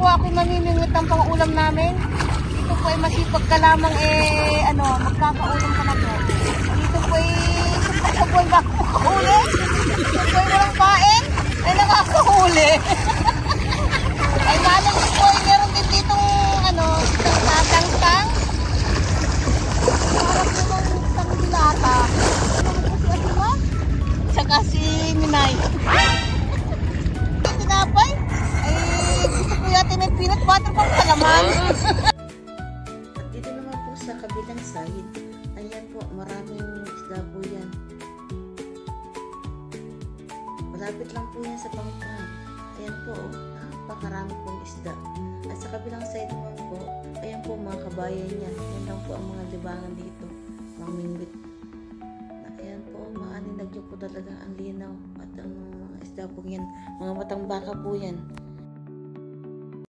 po ako mamimingwit ng pang-ulam namin. Dito po ay masipag ka lamang magkakaulam ka na po. Dito po ay sabay na makahuli. Dito po ay walang pain, ay nakakahuli. Ay malang po ay meron din ditong tatang-tang. Parang namang tang dilata. Ano po si Asima? Tsaka si Minay. Tinapay. Ay gusto po yata may peanut butter pang kalaman. At dito naman po sa kabilang side, ayan po, maraming isda po yan. Malapit lang po yan sa Pangpang. Ayan po, napakarami pong isda. At sa kabilang side naman po, ayan po mga kabayan yan. Yan lang po ang mga libangan dito, mga mingwit. Ayan po, maaninag nyo po talaga ang linaw. At ang mga isda po yan, mga matang baka po yan.